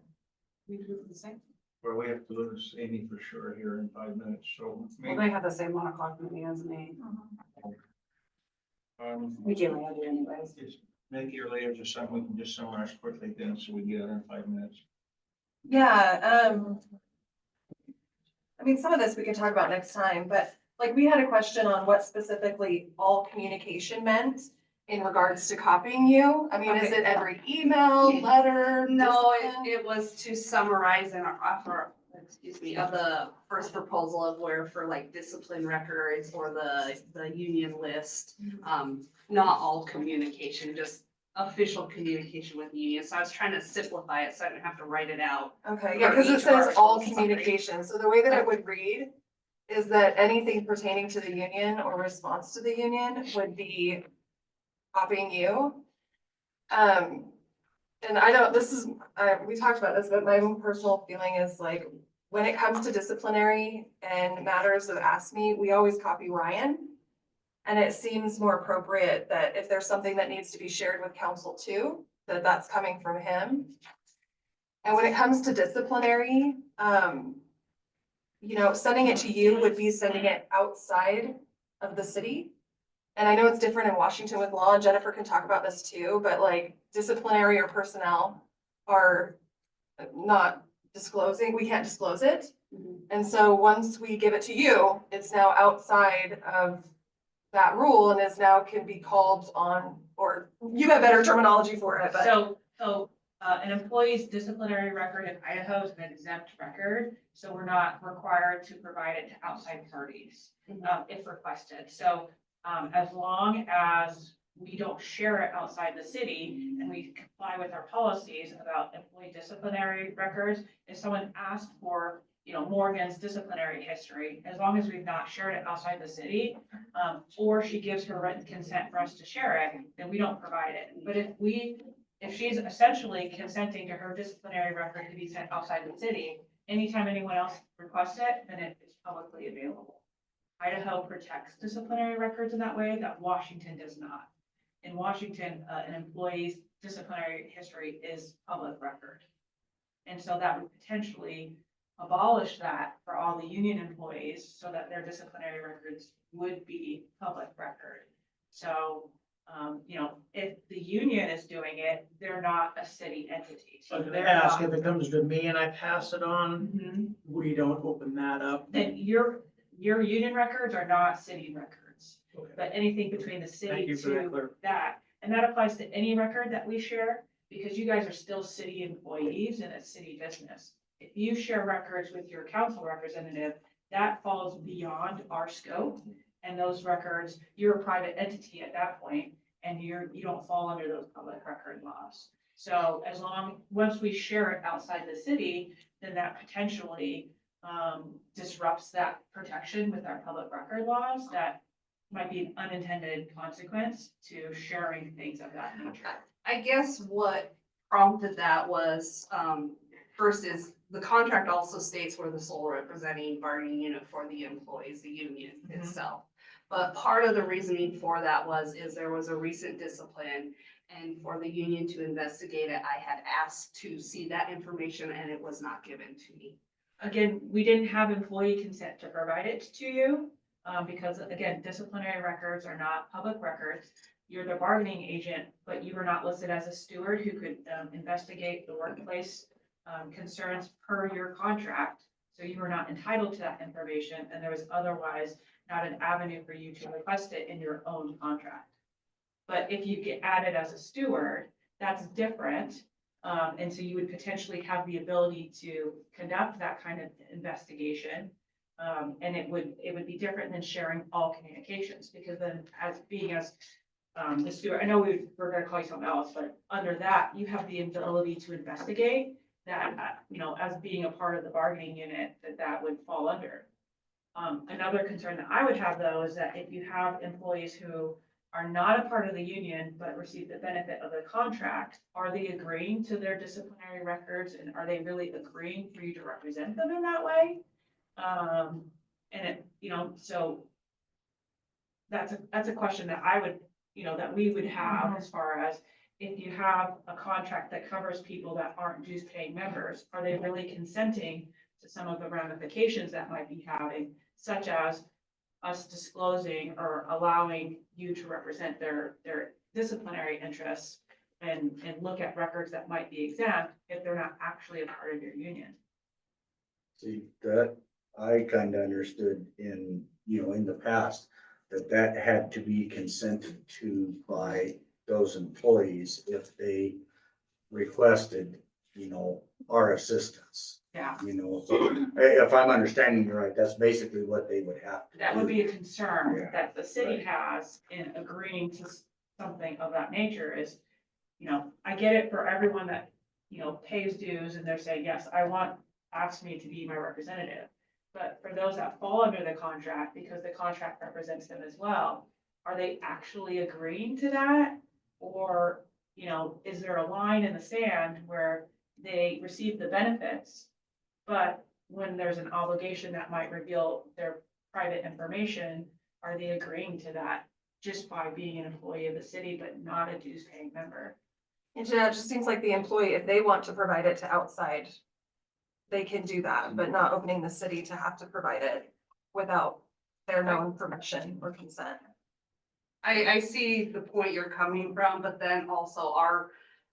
We can do the same. Where we have to lose Amy for sure here in 5 minutes, so Well, maybe, they have the same 1 o'clock meeting as me. We can't have it anyways. is Nikki or Leah, just something we can just summarize quickly then, so we get it in 5 minutes. Yeah, I mean, some of this we can talk about next time, but like we had a question on what specifically all communication meant in regards to copying you. I mean, is Okay. it every email, letter? No, discipline? it was to summarize and offer, excuse me, of the first proposal of where for like discipline records or the union list. Not all communication, just official communication with the union. So I was trying to simplify it so I didn't have to write it out. Okay, yeah, For because it each of our says all roles, sorry. communication. So the way that it would read is that anything pertaining to the union or response to the union would be copying you. And I don't, we talked about this, but my own personal feeling is like, when it comes to disciplinary and matters of AFSCME, we always copy Ryan. And it seems more appropriate that if there's something that needs to be shared with council too, that that's coming from him. And when it comes to disciplinary, you know, sending it to you would be sending it outside of the city. And I know it's different in Washington with law, and Jennifer can talk about this too, but like disciplinary or personnel are not disclosing, we can't disclose it. And so once we give it to you, it's now outside of that rule and is now can be called on, or you have better terminology for it, but. So, an employee's disciplinary record in Idaho is an exempt record, so we're not required to provide it to outside parties, if requested. So, as long as we don't share it outside the city and we comply with our policies about employee disciplinary records, if someone asked for, Morgan's disciplinary history, as long as we've not shared it outside the city, or she gives her written consent for us to share it, then we don't provide it. But if she's essentially consenting to her disciplinary record to be sent outside the city, anytime anyone else requests it, then it's publicly available. Idaho protects disciplinary records in that way that Washington does not. In Washington, an employee's disciplinary history is public record. And so that would potentially abolish that for all the union employees so that their disciplinary records would be public record. So, if the union is doing it, they're not a city entity. So So they they're ask not. if it comes to me and I pass it on, Mhm. we don't open that up. Then your union records are not city records, Okay. but anything between the Thank city you for that to clarification. that. And that applies to any record that we share, because you guys are still city employees and it's city business. If you share records with your council representative, that falls beyond our scope. And those records, you're a private entity at that point, and you don't fall under those public record laws. So once we share it outside the city, then that potentially disrupts that protection with our public record laws. That might be an unintended consequence to sharing things of that nature. I guess what prompted that was, first is the contract also states we're the sole representing bargaining unit for the employees, the union itself. But part of the reasoning for that is there was a recent discipline, and for the union to investigate it, I had asked to see that information and it was not given to me. Again, we didn't have employee consent to provide it to you, because again, disciplinary records are not public records. You're the bargaining agent, but you were not listed as a steward who could investigate the workplace concerns per your contract. So you were not entitled to that information, and there was otherwise not an avenue for you to request it in your own contract. But if you get added as a steward, that's different. And so you would potentially have the ability to conduct that kind of investigation. And it would be different than sharing all communications, because then as the steward, I know we're gonna call you something else, but under that, you have the ability to investigate that, as being a part of the bargaining unit, that would fall under. Another concern that I would have, though, is that if you have employees who are not a part of the union, but receive the benefit of the contract, are they agreeing to their disciplinary records, and are they really agreeing for you to represent them in that way? So that's a question that I would, that we would have, as far as if you have a contract that covers people that aren't dues paying members, are they really consenting to some of the ramifications that might be having, such as us disclosing or allowing you to represent their disciplinary interests and look at records that might be exempt if they're not actually a part of your union. See, that I kind of understood in the past, that had to be consented to by those employees if they requested, our assistance. Yeah. So if I'm understanding you right, that's basically what they would have to do. That would be a concern Yeah, that the city right. has in agreeing to something of that nature is, I get it for everyone that, pays dues and they're saying, yes, I want AFSCME to be my representative. But for those that fall under the contract, because the contract represents them as well, are they actually agreeing to that? Or, is there a line in the sand where they receive the benefits, but when there's an obligation that might reveal their private information, are they agreeing to that just by being an employee of the city, but not a dues paying member? And yeah, it just seems like the employee, if they want to provide it to outside, they can do that, but not opening the city to have to provide it without their known permission or consent. I see the point you're coming from, but then also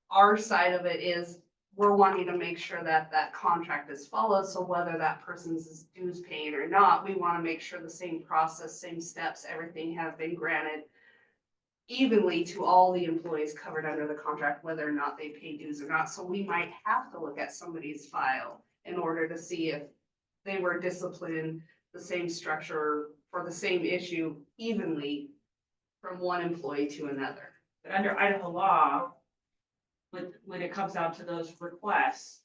our side of it is we're wanting to make sure that that contract is followed, so whether that person's dues paid or not, we wanna make sure the same process, same steps, everything have been granted evenly to all the employees covered under the contract, whether or not they pay dues or not. So we might have to look at somebody's file in order to see if they were disciplined, the same structure for the same issue evenly from one employee to another. But under Idaho law, when it comes down to those requests,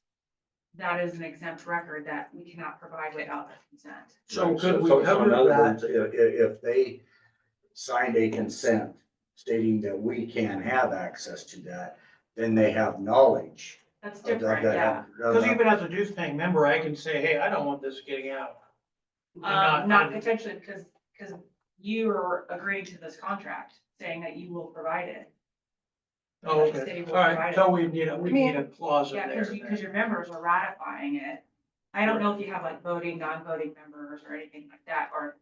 that is an exempt record that we cannot provide without their consent. So could we So in cover other that? words, if they signed a consent stating that we can have access to that, then they have knowledge That's of that. different, yeah. Because even as a dues paying member, I can say, hey, I don't want this getting out. I'm Not potentially, because you are agreeing to this contract, saying that you will provide it. Oh, The okay, city all will right, provide so it. we need a clause in Yeah, there. because your members are ratifying it. I don't know if you have like voting, non-voting members or anything like that, or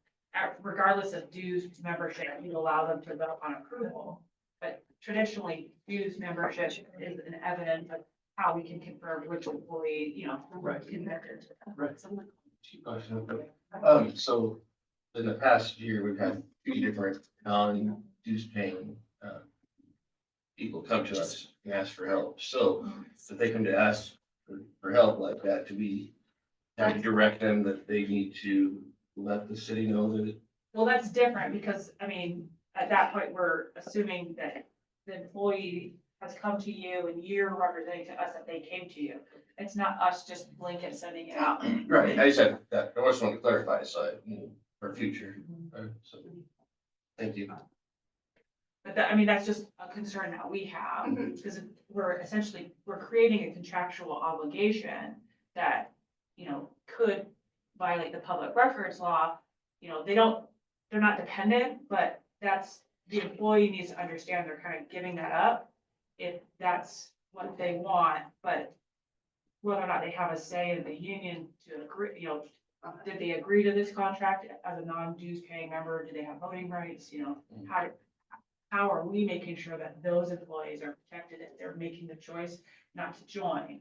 regardless of dues membership, you allow them to vote on approval. But traditionally, dues membership is an evidence of how we can confirm which employee, Right. convicted. Right. Two questions. So in the past year, we've had two different non-dues paying, people come to us and ask for help. So if they come to ask for help like that, to be, have to direct them that they need to let the city know that it. Well, that's different because, I mean, at that point, we're assuming that the employee has come to you and you're representing to us that they came to you. It's not us just blanket sending it out. Right, I just had that, I just want to clarify, so, for future, so. Thank you. But that, I mean, that's just a concern that we have, Mhm. because we're creating a contractual obligation that, could violate the public records law. They're not dependent, but the employee needs to understand they're kind of giving that up if that's what they want, but whether or not they have a say in the union to agree, did they agree to this contract as a non-dues paying member? Do they have voting rights? How are we making sure that those employees are protected if they're making the choice not to join?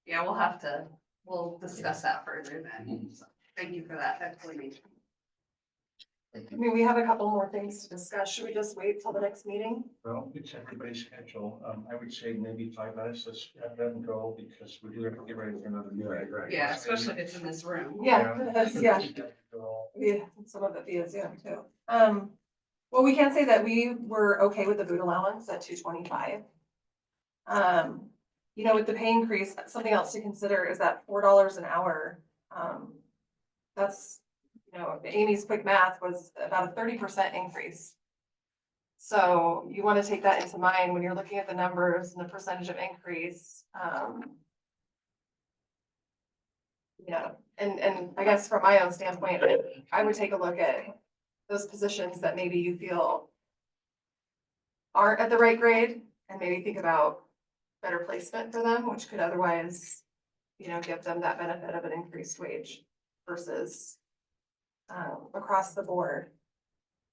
Yeah, we'll discuss that further then. So, thank you for that explanation. I mean, we have a couple more things to discuss. Should we just wait till the next meeting? Well, it's everybody's schedule. I would say maybe 5 minutes, let's have them go because we do have to get ready for another meeting. Right. Yeah, especially if it's in this room. Yeah, yeah. Yeah, some of it is, yeah, too. Well, we can say that we were okay with the food allowance at 225. With the pay increase, something else to consider is that $4 an hour. That's, Amy's quick math was about a 30% increase. So you want to take that into mind when you're looking at the numbers and the percentage of increase. And I guess from my own standpoint, I would take a look at those positions that maybe you feel aren't at the right grade and maybe think about better placement for them, which could otherwise, give them that benefit of an increased wage versus across the board.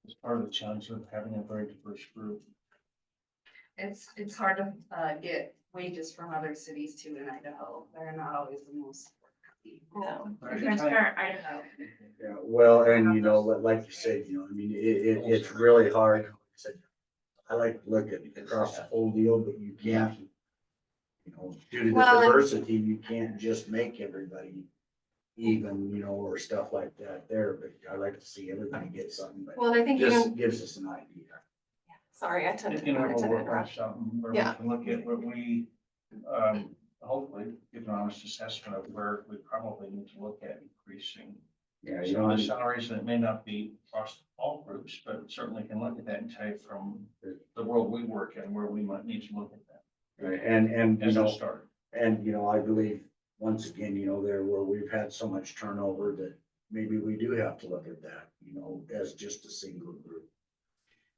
It's part of the challenge of having a very diverse group. It's hard to get wages from other cities too in Idaho. They're not always the most. No. Transparent Idaho. Yeah, well, and like you said, it's really hard. I like to look at across the whole deal, but you can't, due to the Well, and- diversity, you can't just make everybody even, or stuff like that there, but I like to see everybody get something, but Well, and I think this even, gives us an idea. sorry, I tend You know, to we'll work on interrupt. something where we Yeah. can look at what we, hopefully give an honest assessment of where we probably need to look at increasing Yeah, some of the salaries, and it may not be across all groups, but certainly can look at that and tell you from the world we work in, where we might need to look at that right, and, as a start. and, I believe, once again, there where we've had so much turnover that maybe we do have to look at that, as just a single group.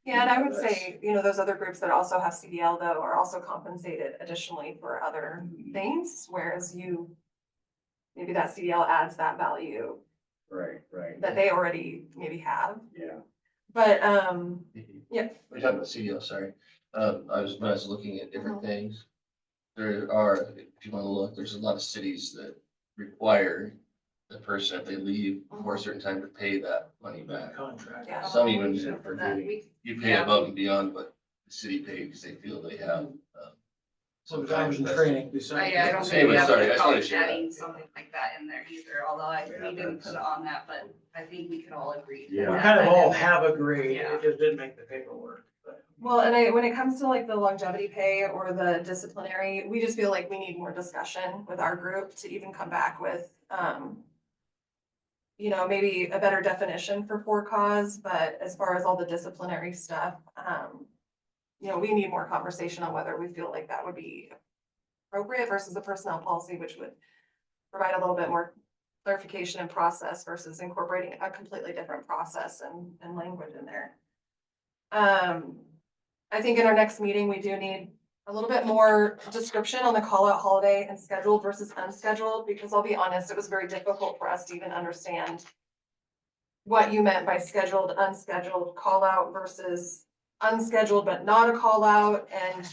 Yeah, and I would say, those other groups that also have CDL though are also compensated additionally for other things, whereas maybe that CDL adds that value Right. that they already maybe have. Yeah. But, We're talking about CDL, sorry. When I was looking at different things, there are, if you wanna look, there's a lot of cities that require the person, if they leave before a certain time, to pay that money back. Contract. Yeah. Some even We should put that- we- You pay Yeah. above and beyond what the city paid because they feel they have. Some time in training besides. I don't think Anyway, we have sorry, I to just wanted probably to share that. adding something like that in there either, although Yeah, we didn't put it on that, but I think we could all agree. to Yeah. We add kind of that all in there. have agreed, Yeah. it just didn't make the paperwork, but. Well, when it comes to like the longevity pay or the disciplinary, we just feel like we need more discussion with our group to even come back with, maybe a better definition for cause, but as far as all the disciplinary stuff, we need more conversation on whether we feel like that would be appropriate versus the personnel policy, which would provide a little bit more clarification and process versus incorporating a completely different process and language in there. I think in our next meeting, we do need a little bit more description on the call out holiday and scheduled versus unscheduled, because I'll be honest, it was very difficult for us to even understand what you meant by scheduled, unscheduled, call out versus unscheduled, but not a call out. And,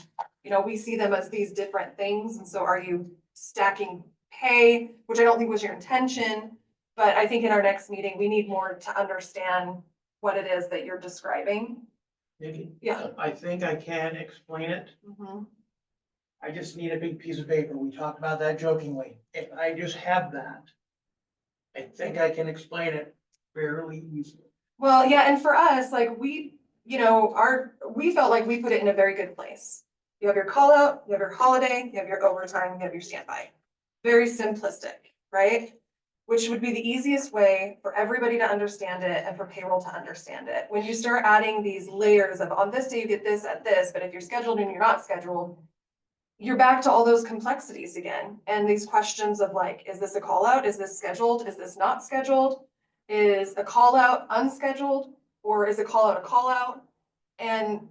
we see them as these different things. And so are you stacking pay, which I don't think was your intention, but I think in our next meeting, we need more to understand what it is that you're describing. Nikki? Yeah. I think I can explain it. Mhm. I just need a big piece of paper. We talked about that jokingly. If I just have that, I think I can explain it fairly easily. Well, yeah, and for us, like we felt like we put it in a very good place. You have your call out, you have your holiday, you have your overtime, you have your standby. Very simplistic, right? Which would be the easiest way for everybody to understand it and for payroll to understand it. When you start adding these layers of on this day you get this at this, but if you're scheduled and you're not scheduled, you're back to all those complexities again. And these questions of like, is this a call out? Is this scheduled? Is this not scheduled? Is a call out unscheduled? Or is a call out a call out? And,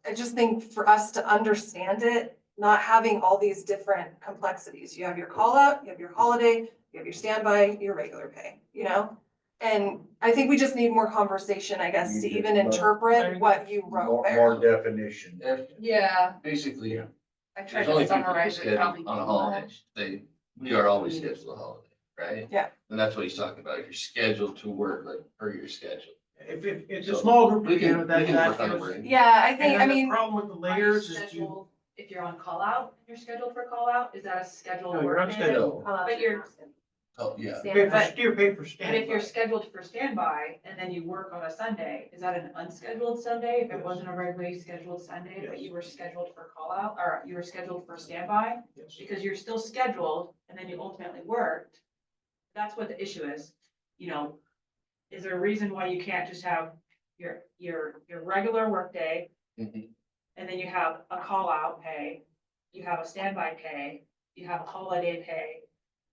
I just think for us to understand it, not having all these different complexities. You have your call out, you have your holiday, you have your standby, your regular pay, And I think we just need more conversation, I guess, to even interpret what you wrote More there. definition. Yeah, Basically, I tried there's only to people who summarize it schedule probably. on a holiday. We are always scheduled a holiday, right? Yeah. And that's what he's talking about. If you're scheduled to work like per your schedule. If it's a small group to We begin can, with, we can that work on the was. wording. Yeah, I And think, I then the mean, problem with the Are you layers is scheduled, if you're on call out, you're scheduled for call out, is that a scheduled No, you're work day? unscheduled. But you're, Oh, yeah. You're paid for but if standby. you're scheduled for standby and then you work on a Sunday, is that an unscheduled Sunday? If Yes. it wasn't a regularly scheduled Sunday, but Yes. you were scheduled for call out, or you were scheduled for standby? Yes. Because you're still scheduled and then you ultimately worked. That's what the issue is, is there a reason why you can't just have your regular workday? Mhm. And then you have a call out pay, you have a standby pay, you have a holiday pay,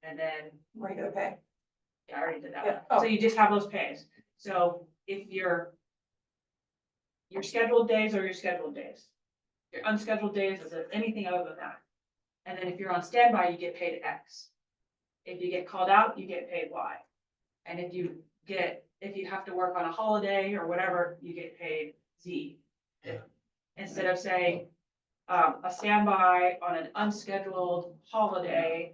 and then, regular pay. yeah, I already did that Yeah. one. Oh. So you just have those pays. So if your scheduled days are your scheduled days. Your unscheduled days is anything other than that. And then if you're on standby, you get paid X. If you get called out, you get paid Y. And if you have to work on a holiday or whatever, you get paid Z. Yeah. Instead of saying, a standby on an unscheduled holiday,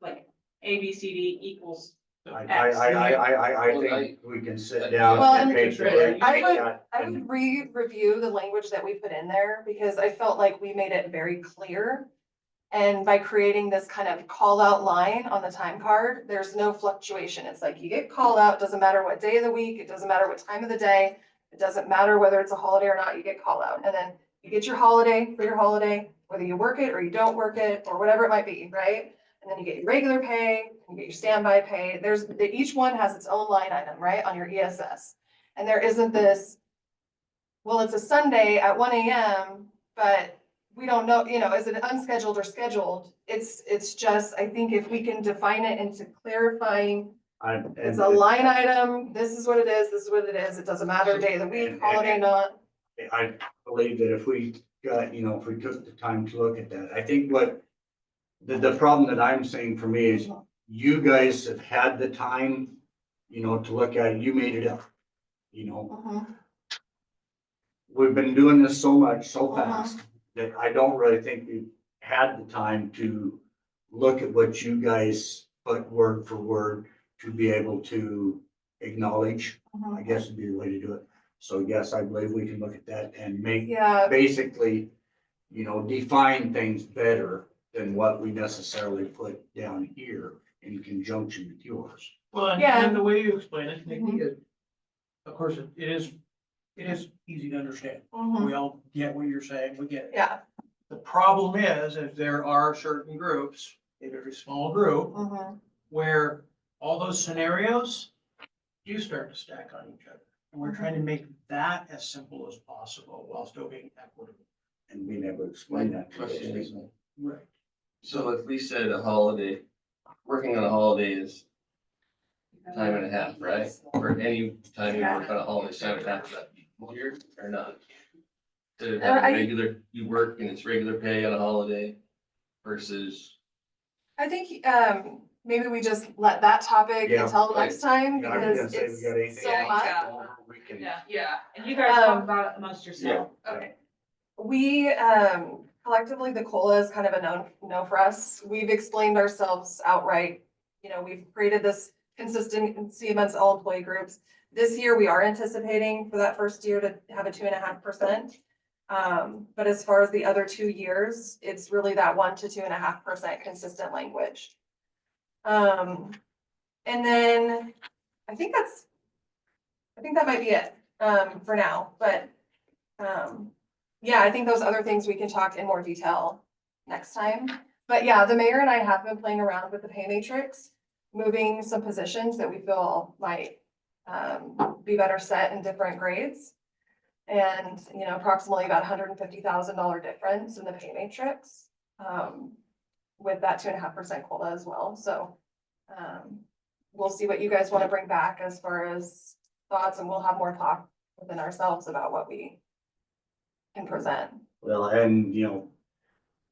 like A, B, C, D equals. I think we can sit down. Well, and and pay for it. I would re-review the language that we put in there because I felt like we made it very clear. And by creating this kind of call out line on the time card, there's no fluctuation. It's like you get call out, doesn't matter what day of the week, it doesn't matter what time of the day. It doesn't matter whether it's a holiday or not, you get call out. And then you get your holiday for your holiday, whether you work it or you don't work it or whatever it might be, right? And then you get your regular pay, you get your standby pay. Each one has its own line item, right, on your ESS. And there isn't this, well, it's a Sunday at 1 AM, but we don't know, is it unscheduled or scheduled? It's just, I think if we can define it into clarifying, it's a line item, this is what it is, this is what it is. It doesn't matter day of the week, holiday, not. I believe that if we got, if we took the time to look at that, I think what the problem that I'm saying for me is you guys have had the time, to look at it, you made it up. We've been doing this so much, so fast, that I don't really think we've had the time to look at what you guys put word for word to be able to acknowledge, I guess would be the way to do it. So yes, I believe we can look at that and make, Yeah, basically, define things better than what we necessarily put down here in conjunction with yours. Well, Yeah. and the way you explain it, Nikki, Mhm. is, of course, it is easy to understand. mhm, We all get what you're saying, we get it. yeah, The problem is there are certain groups, a very small group, mhm. where all those scenarios do start to stack on each other. And we're trying to make that as simple as possible while still being equitable. And being able to explain that to Question us. is, Right. so if we said a holiday, working on a holiday is time and a half, right? Or any time you work on a holiday, time and a half, is that here or not? To have a regular, you work and it's regular pay on a holiday versus, I think, maybe we just let that topic Yeah, until next time, Yeah, I was gonna because say, we got it's anything so else? hot. We can- Yeah, and you guys talk about it amongst yourself. Okay. We, collectively, the COLA is kind of a no for us. We've explained ourselves outright. We've created this consistency amongst all employee groups. This year, we are anticipating for that first year to have a 2.5%. But as far as the other 2 years, it's really that 1 to 2.5% consistent language. And then I think that might be it, for now, but, yeah, I think those other things we can talk in more detail next time. But yeah, the mayor and I have been playing around with the pay matrix, moving some positions that we feel might, be better set in different grades. And, approximately about $150,000 difference in the pay matrix, with that 2.5% COLA as well. So, we'll see what you guys want to bring back as far as thoughts, and we'll have more talk within ourselves about what we can present. Well, and,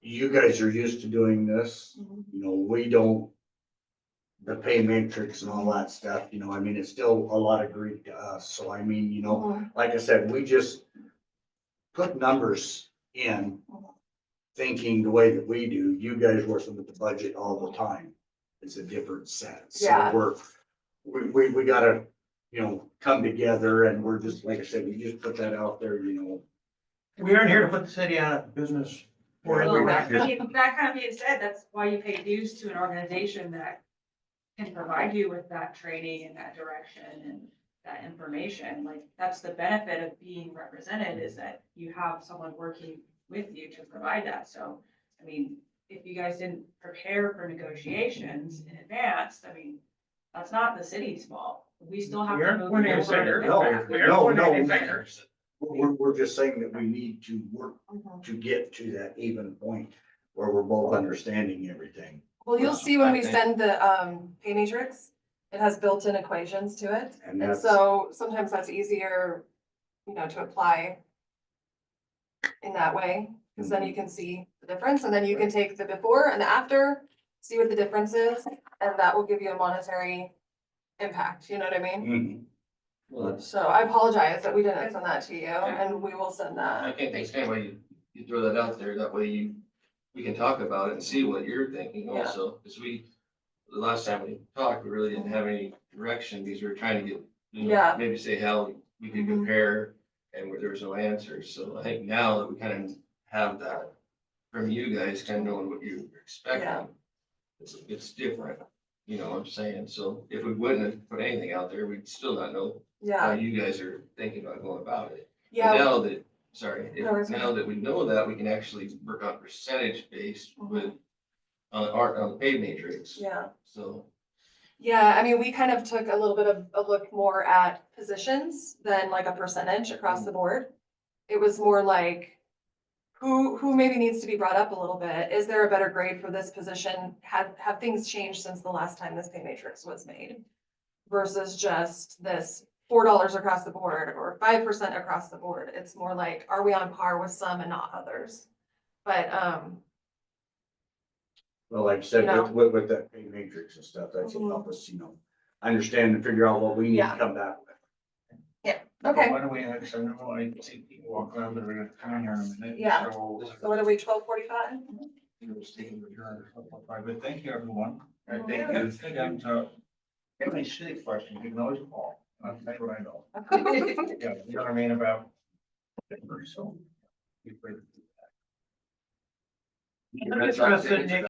you guys are used to doing this, we don't, the pay matrix and all that stuff, it's still a lot of Greek to us. So I mean, like I said, we just put numbers in, thinking the way that we do. You guys working with the budget all the time. It's a different set. Yeah. So we gotta, come together, and we're just, like I said, we just put that out there, We aren't here to put the city out of business. Or Right. Well, anything. that kind of being said, that's why you pay dues to an organization that can provide you with that training and that direction and that information. Like, that's the benefit of being represented, is that you have someone working with you to provide that. So, I mean, if you guys didn't prepare for negotiations in advance, I mean, that's not the city's fault. We still have We to aren't move pointing a forward. finger. and No, back. We aren't no, pointing any no. fingers. We're just saying that we need to work to get to that even point where we're both understanding everything. Well, you'll Well, see when I we think- send the, pay matrix, it has built-in equations to it. And And that's, so sometimes that's easier, to apply in that way, because then you can see the difference, and then you can take the before and the after, see what the difference is, and that will give you a monetary impact, you know what I mean? Mhm. well, that's, So I apologize that we didn't send that to you, and we will send I that. can't understand why you throw that out there. That way we can talk about it and see what you're thinking Yeah. also. Because the last time we talked, we really didn't have any direction because we were trying to get, Yeah. maybe say how we could Mhm. compare and where there was no answers. So I think now that we kind of have that from you guys, kind of knowing what you're Yeah. expecting, it's different, you know what I'm saying? So if we wouldn't have put anything out there, we'd still not know how Yeah, you guys are thinking about going about it. But yeah, now that, sorry, No, it's now that we know that, we can actually work on percentage based with, on the pay matrix. yeah. So, Yeah, I mean, we kind of took a little bit of a look more at positions than like a percentage across the board. It was more like, who maybe needs to be brought up a little bit? Is there a better grade for this position? Have things changed since the last time this pay matrix was made? Versus just this $4 across the board or 5% across the board. It's more like, are we on par with some and not others? But, Well, like I said, You know. with that pay matrix and stuff, that's what help us, understand and figure out what we need Yeah. to come back with. okay, Why don't we, I don't know, I see people walking around that are gonna come in here in a minute. Yeah. So, so what are we, 12:45? It was taken adjourned, but thank you, everyone. And thank you. And, if any city questions, you can always call. I'll tell you what I know. Yeah, you know what I mean about. So. Be free to do that. Red Sox tickets are